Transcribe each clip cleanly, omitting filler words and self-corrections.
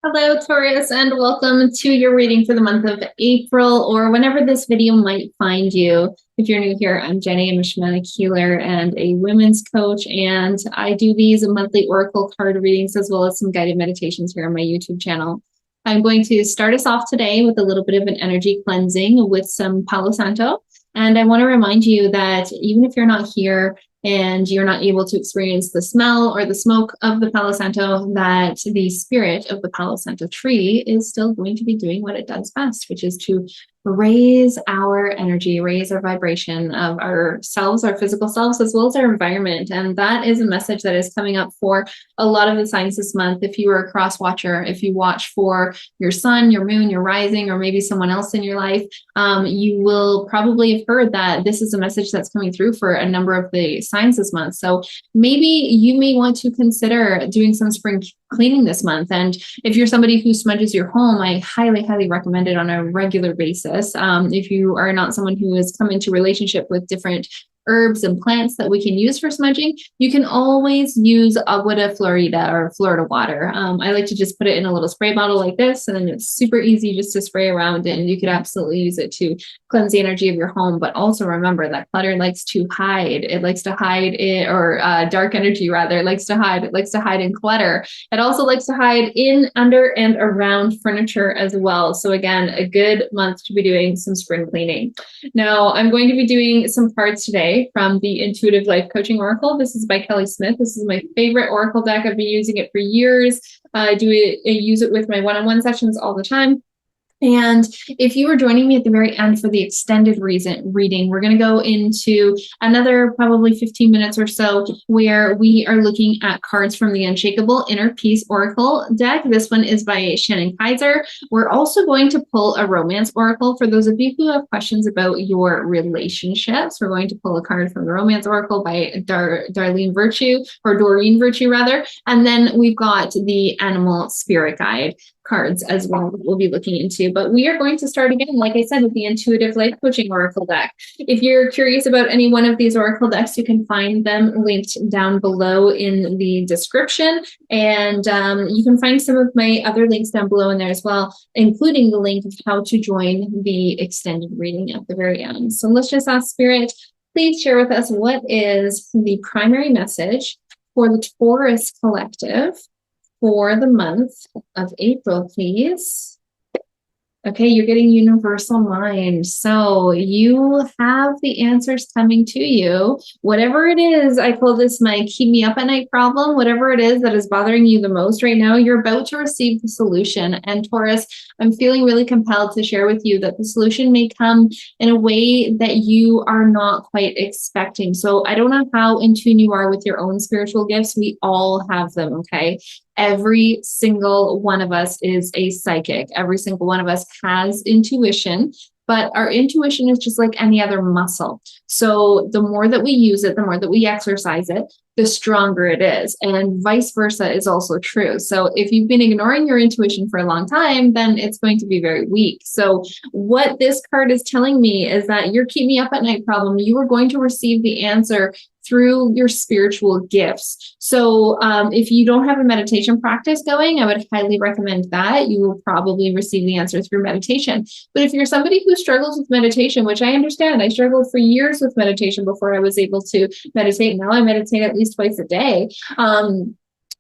Hello, Taurus, and welcome to your reading for the month of April, or whenever this video might find you. If you're new here, I'm Jenny. I'm a shamanic healer and a women's coach, and I do these monthly oracle card readings as well as some guided meditations here on my YouTube channel. I'm going to start us off today with a little bit of an energy cleansing with some Palo Santo. And I want to remind you that even if you're not here and you're not able to experience the smell or the smoke of the Palo Santo, that the spirit of the Palo Santo tree is still going to be doing what it does best, which is to raise our energy, raise our vibration of ourselves, our physical selves, as well as our environment. And that is a message that is coming up for a lot of the signs this month. If you are a cross watcher, if you watch for your sun, your moon, your rising, or maybe someone else in your life, you will probably have heard that this is a message that's coming through for a number of the signs this month. So maybe you may want to consider doing some spring cleaning this month. And if you're somebody who smudges your home, I highly, highly recommend it on a regular basis. If you are not someone who has come into relationship with different herbs and plants that we can use for smudging, you can always use agua de Florida or Florida water. I like to just put it in a little spray bottle like this, and then it's super easy just to spray around, and you could absolutely use it to cleanse the energy of your home. But also remember that clutter likes to hide. It likes to hide it, or dark energy rather, likes to hide. It likes to hide in clutter. It also likes to hide in, under, and around furniture as well. So again, a good month to be doing some spring cleaning. Now, I'm going to be doing some cards today from the Intuitive Life Coaching Oracle. This is by Kelly Smith. This is my favorite oracle deck. I've been using it for years. I use it with my one-on-one sessions all the time. And if you are joining me at the very end for the extended reading, we're going to go into another probably 15 minutes or so where we are looking at cards from the Unshakable Inner Peace Oracle deck. This one is by Shannon Kaiser. We're also going to pull a romance oracle for those of you who have questions about your relationships. We're going to pull a card from the Romance Oracle by Doreen Virtue rather. And then we've got the Animal Spirit Guide cards as well that we'll be looking into. But we are going to start again, like I said, with the Intuitive Life Coaching Oracle deck. If you're curious about any one of these oracle decks, you can find them linked down below in the description. And you can find some of my other links down below in there as well, including the link of how to join the extended reading at the very end. So let's just ask Spirit, please share with us what is the primary message for the Taurus collective for the month of April, please. Okay, you're getting universal mind. So you have the answers coming to you. Whatever it is, I call this my keep me up at night problem. Whatever it is that is bothering you the most right now, you're about to receive the solution. And Taurus, I'm feeling really compelled to share with you that the solution may come in a way that you are not quite expecting. So I don't know how in tune you are with your own spiritual gifts. We all have them, okay? Every single one of us is a psychic. Every single one of us has intuition, but our intuition is just like any other muscle. So the more that we use it, the more that we exercise it, the stronger it is. And vice versa is also true. So if you've been ignoring your intuition for a long time, then it's going to be very weak. So what this card is telling me is that your keep me up at night problem, you are going to receive the answer through your spiritual gifts. So if you don't have a meditation practice going, I would highly recommend that. You will probably receive the answer through meditation. But if you're somebody who struggles with meditation, which I understand, I struggled for years with meditation before I was able to meditate. Now I meditate at least twice a day.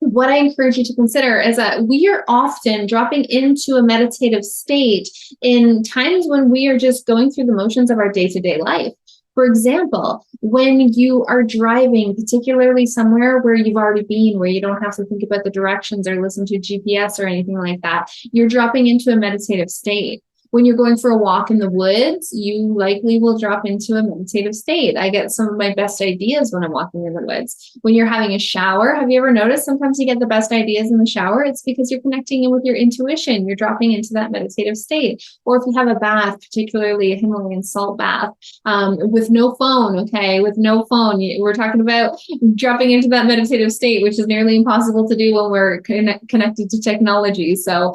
What I encourage you to consider is that we are often dropping into a meditative state in times when we are just going through the motions of our day-to-day life. For example, when you are driving, particularly somewhere where you've already been, where you don't have to think about the directions or listen to GPS or anything like that, you're dropping into a meditative state. When you're going for a walk in the woods, you likely will drop into a meditative state. I get some of my best ideas when I'm walking in the woods. When you're having a shower, have you ever noticed sometimes you get the best ideas in the shower? It's because you're connecting in with your intuition. You're dropping into that meditative state. Or if you have a bath, particularly a Himalayan salt bath, with no phone, okay, with no phone, we're talking about dropping into that meditative state, which is nearly impossible to do when we're connected to technology. So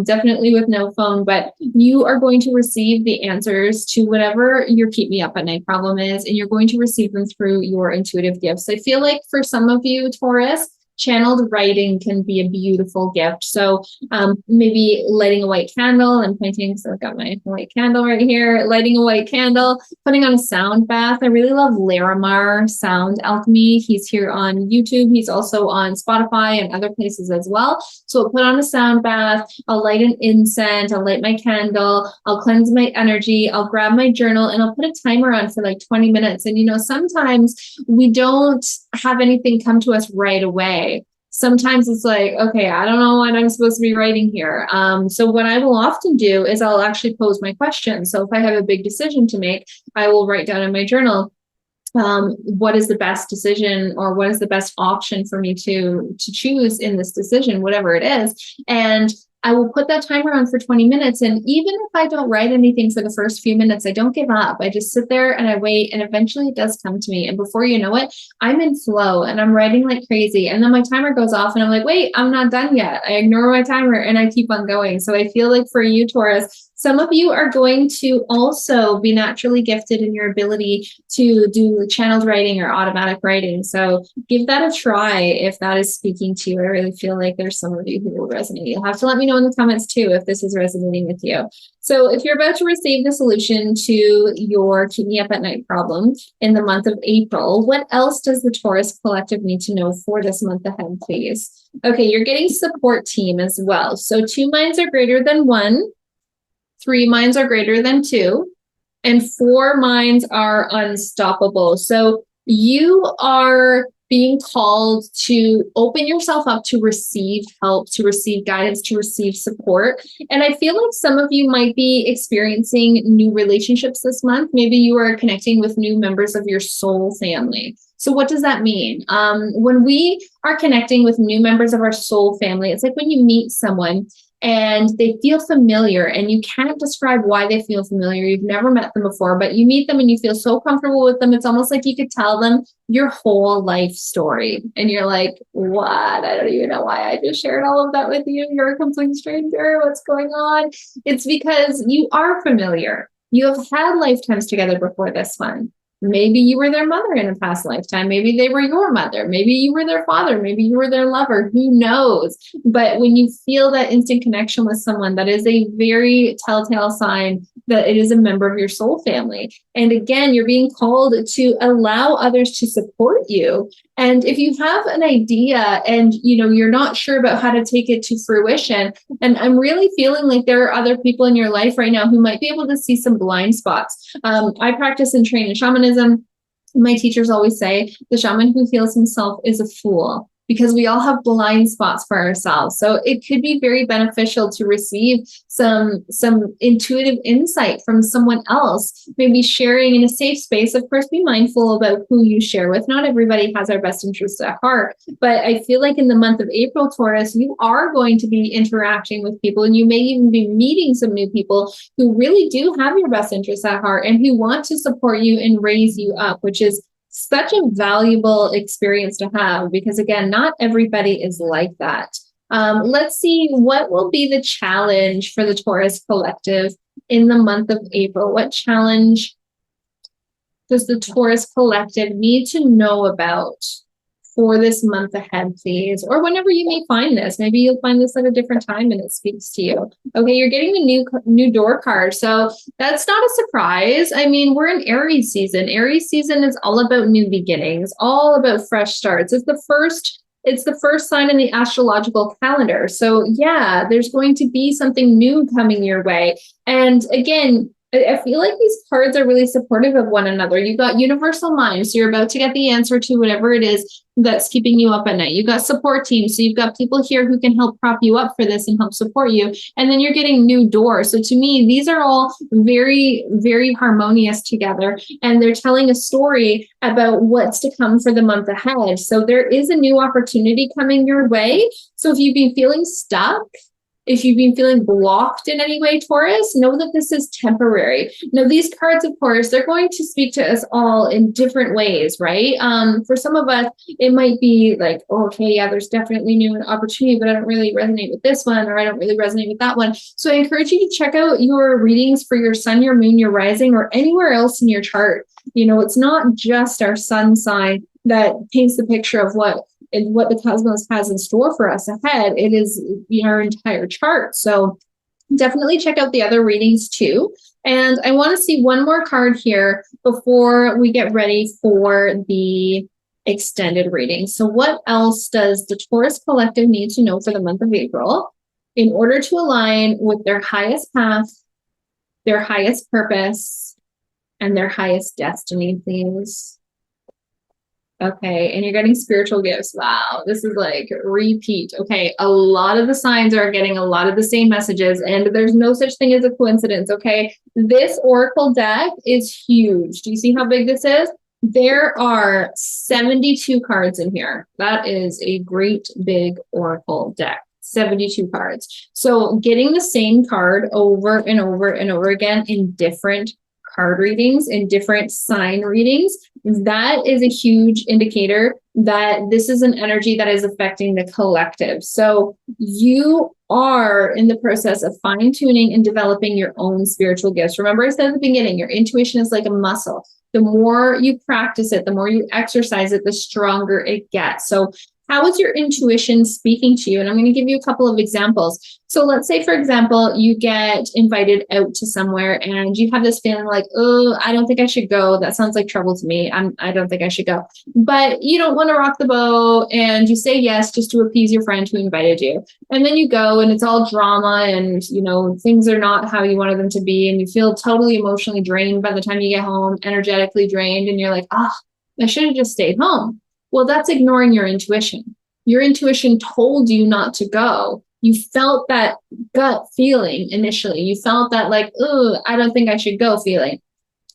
definitely with no phone, but you are going to receive the answers to whatever your keep me up at night problem is, and you're going to receive them through your intuitive gifts. I feel like for some of you, Taurus, channeled writing can be a beautiful gift. So maybe lighting a white candle and pointing, so I've got my white candle right here, lighting a white candle, putting on a sound bath. I really love Larimar Sound Alchemy. He's here on YouTube. He's also on Spotify and other places as well. So I'll put on a sound bath, I'll light an incense, I'll light my candle, I'll cleanse my energy, I'll grab my journal, and I'll put a timer on for like 20 minutes. And, sometimes we don't have anything come to us right away. Sometimes it's like, okay, I don't know what I'm supposed to be writing here. So what I will often do is I'll actually pose my question. So if I have a big decision to make, I will write down in my journal, what is the best decision, or what is the best option for me to choose in this decision, whatever it is. And I will put that timer on for 20 minutes. And even if I don't write anything for the first few minutes, I don't give up. I just sit there and I wait, and eventually it does come to me. And before you know it, I'm in flow and I'm writing like crazy. And then my timer goes off and I'm like, wait, I'm not done yet. I ignore my timer and I keep on going. So I feel like for you, Taurus, some of you are going to also be naturally gifted in your ability to do channeled writing or automatic writing. So give that a try if that is speaking to you. I really feel like there's some of you who will resonate. You'll have to let me know in the comments too if this is resonating with you. So if you're about to receive the solution to your keep me up at night problem in the month of April, what else does the Taurus collective need to know for this month ahead, please? Okay, you're getting support team as well. So 2 minds are greater than 1. 3 minds are greater than 2, and 4 minds are unstoppable. So you are being called to open yourself up to receive help, to receive guidance, to receive support. And I feel like some of you might be experiencing new relationships this month. Maybe you are connecting with new members of your soul family. So what does that mean? When we are connecting with new members of our soul family, it's like when you meet someone and they feel familiar and you can't describe why they feel familiar. You've never met them before, but you meet them and you feel so comfortable with them. It's almost like you could tell them your whole life story. And you're like, what? I don't even know why I just shared all of that with you. You're a complete stranger. What's going on? It's because you are familiar. You have had lifetimes together before this one. Maybe you were their mother in a past lifetime. Maybe they were your mother. Maybe you were their father. Maybe you were their lover. Who knows? But when you feel that instant connection with someone, that is a very telltale sign that it is a member of your soul family. And again, you're being called to allow others to support you. And if you have an idea and you're not sure about how to take it to fruition, and I'm really feeling like there are other people in your life right now who might be able to see some blind spots. I practice and train in shamanism. My teachers always say the shaman who heals himself is a fool, because we all have blind spots for ourselves. So it could be very beneficial to receive some intuitive insight from someone else, maybe sharing in a safe space. Of course, be mindful about who you share with. Not everybody has our best interests at heart, but I feel like in the month of April, Taurus, you are going to be interacting with people, and you may even be meeting some new people who really do have your best interests at heart and who want to support you and raise you up, which is such a valuable experience to have, because again, not everybody is like that. Let's see, what will be the challenge for the Taurus collective in the month of April? What challenge does the Taurus collective need to know about for this month ahead, please? Or whenever you may find this, maybe you'll find this at a different time and it speaks to you. Okay, you're getting the new door card. So that's not a surprise. I mean, we're in Aries season. Aries season is all about new beginnings, all about fresh starts. It's the first sign in the astrological calendar. So yeah, there's going to be something new coming your way. And again, I feel like these cards are really supportive of one another. You've got universal mind, so you're about to get the answer to whatever it is that's keeping you up at night. You've got support team, so you've got people here who can help prop you up for this and help support you. And then you're getting new doors. So to me, these are all very, very harmonious together, and they're telling a story about what's to come for the month ahead. So there is a new opportunity coming your way. So if you've been feeling stuck, if you've been feeling blocked in any way, Taurus, know that this is temporary. Now, these cards, of course, they're going to speak to us all in different ways, right? For some of us, it might be like, oh, okay, yeah, there's definitely new opportunity, but I don't really resonate with this one, or I don't really resonate with that one. So I encourage you to check out your readings for your sun, your moon, your rising, or anywhere else in your chart. It's not just our sun sign that paints the picture of what what the cosmos has in store for us ahead. It is our entire chart. So definitely check out the other readings too. And I want to see one more card here before we get ready for the extended reading. So what else does the Taurus collective need to know for the month of April in order to align with their highest path, their highest purpose, and their highest destiny, please? Okay, and you're getting spiritual gifts. Wow, this is like repeat. Okay, a lot of the signs are getting a lot of the same messages, and there's no such thing as a coincidence, okay? This oracle deck is huge. Do you see how big this is? There are 72 cards in here. That is a great big oracle deck. 72 cards. So getting the same card over and over and over again in different card readings, in different sign readings, that is a huge indicator that this is an energy that is affecting the collective. So you are in the process of fine-tuning and developing your own spiritual gifts. Remember, I said at the beginning, your intuition is like a muscle. The more you practice it, the more you exercise it, the stronger it gets. So how is your intuition speaking to you? And I'm going to give you a couple of examples. So let's say, for example, you get invited out to somewhere and you have this feeling like, oh, I don't think I should go. That sounds like trouble to me. I don't think I should go. But you don't want to rock the boat and you say yes just to appease your friend who invited you. And then you go and it's all drama and, things are not how you wanted them to be. And you feel totally emotionally drained by the time you get home, energetically drained. And you're like, I should have just stayed home. Well, that's ignoring your intuition. Your intuition told you not to go. You felt that gut feeling initially. You felt that like, oh, I don't think I should go feeling.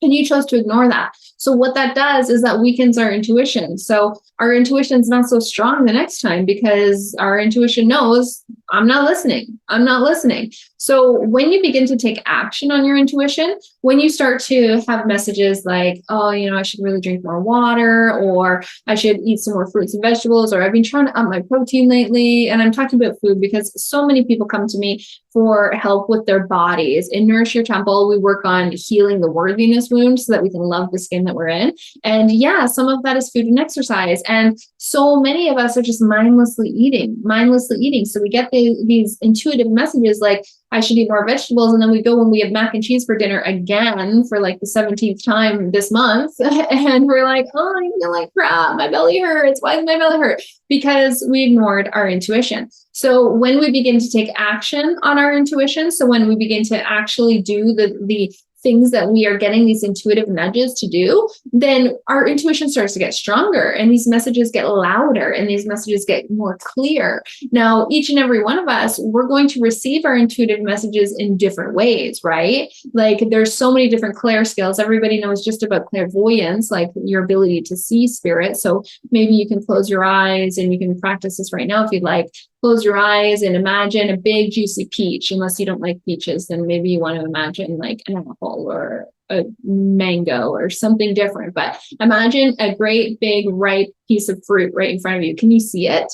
And you chose to ignore that. So what that does is that weakens our intuition. So our intuition is not so strong the next time because our intuition knows I'm not listening. I'm not listening. So when you begin to take action on your intuition, when you start to have messages like, oh, I should really drink more water, or I should eat some more fruits and vegetables, or I've been trying to up my protein lately. And I'm talking about food because so many people come to me for help with their bodies. In Nourish Your Temple, we work on healing the worthiness wound so that we can love the skin that we're in. And yeah, some of that is food and exercise. And so many of us are just mindlessly eating. So we get these intuitive messages like, I should eat more vegetables. And then we go and we have mac and cheese for dinner again for like the 17th time this month. And we're like, oh, I feel like crap. My belly hurts. Why does my belly hurt? Because we ignored our intuition. So when we begin to take action on our intuition, so when we begin to actually do the things that we are getting these intuitive nudges to do, then our intuition starts to get stronger and these messages get louder and these messages get more clear. Now, each and every one of us, we're going to receive our intuitive messages in different ways, right? Like there's so many different clair skills. Everybody knows just about clairvoyance, like your ability to see spirit. So maybe you can close your eyes and you can practice this right now if you'd like. Close your eyes and imagine a big juicy peach. Unless you don't like peaches, then maybe you want to imagine like an apple or a mango or something different. But imagine a great big ripe piece of fruit right in front of you. Can you see it?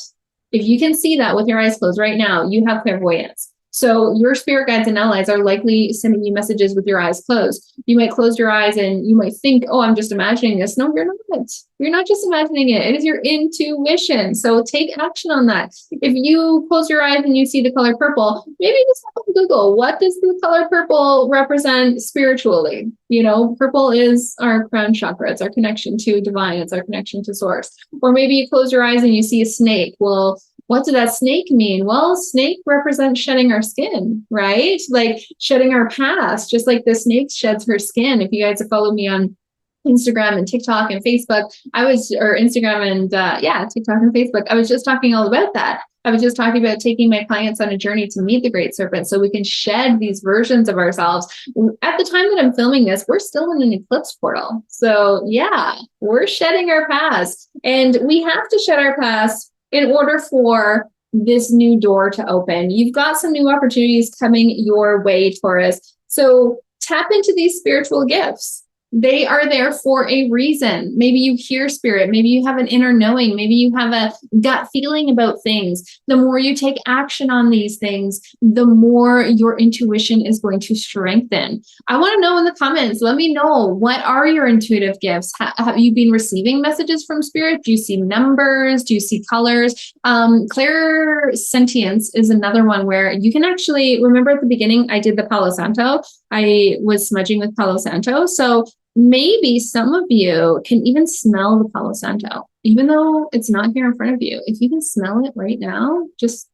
If you can see that with your eyes closed right now, you have clairvoyance. So your spirit guides and allies are likely sending you messages with your eyes closed. You might close your eyes and you might think, oh, I'm just imagining this. No, you're not. You're not just imagining it. It is your intuition. So take action on that. If you close your eyes and you see the color purple, maybe just have a Google. What does the color purple represent spiritually? Purple is our crown chakra. It's our connection to divine. It's our connection to source. Or maybe you close your eyes and you see a snake. Well, what did that snake mean? Well, snake represents shedding our skin, right? Like shedding our past, just like the snake sheds her skin. If you guys have followed me on Instagram and TikTok and Facebook, Instagram and TikTok and Facebook, I was just talking all about that. I was just talking about taking my clients on a journey to meet the great serpent so we can shed these versions of ourselves. At the time that I'm filming this, we're still in an eclipse portal. So yeah, we're shedding our past and we have to shed our past in order for this new door to open. You've got some new opportunities coming your way, Taurus. So tap into these spiritual gifts. They are there for a reason. Maybe you hear spirit. Maybe you have an inner knowing. Maybe you have a gut feeling about things. The more you take action on these things, the more your intuition is going to strengthen. I want to know in the comments, let me know, what are your intuitive gifts? Have you been receiving messages from spirit? Do you see numbers? Do you see colors? Clairsentience is another one where you can actually, remember at the beginning, I did the Palo Santo. I was smudging with Palo Santo. So maybe some of you can even smell the Palo Santo, even though it's not here in front of you. If you can smell it right now, just,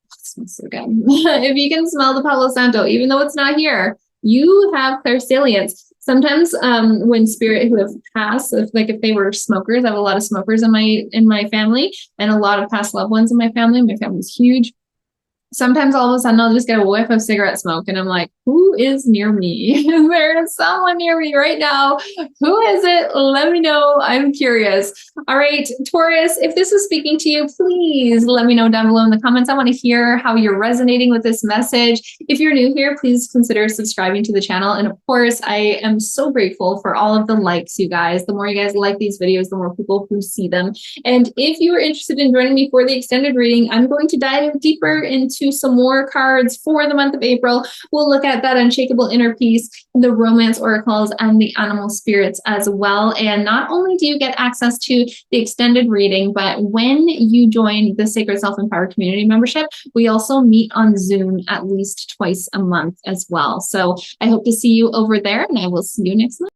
it smells so good. If you can smell the Palo Santo, even though it's not here, you have clairsalience. Sometimes when spirit who have passed, if they were smokers, I have a lot of smokers in my family and a lot of past loved ones in my family. My family's huge. Sometimes all of a sudden I'll just get a whiff of cigarette smoke and I'm like, who is near me? There is someone near me right now. Who is it? Let me know. I'm curious. All right, Taurus, if this is speaking to you, please let me know down below in the comments. I want to hear how you're resonating with this message. If you're new here, please consider subscribing to the channel. And of course, I am so grateful for all of the likes, you guys. The more you guys like these videos, the more people who see them. And if you are interested in joining me for the extended reading, I'm going to dive deeper into some more cards for the month of April. We'll look at that unshakable inner peace, the romance oracles, and the animal spirits as well. And not only do you get access to the extended reading, but when you join the Sacred Self-Empowered Community membership, we also meet on Zoom at least twice a month as well. So I hope to see you over there, and I will see you next month.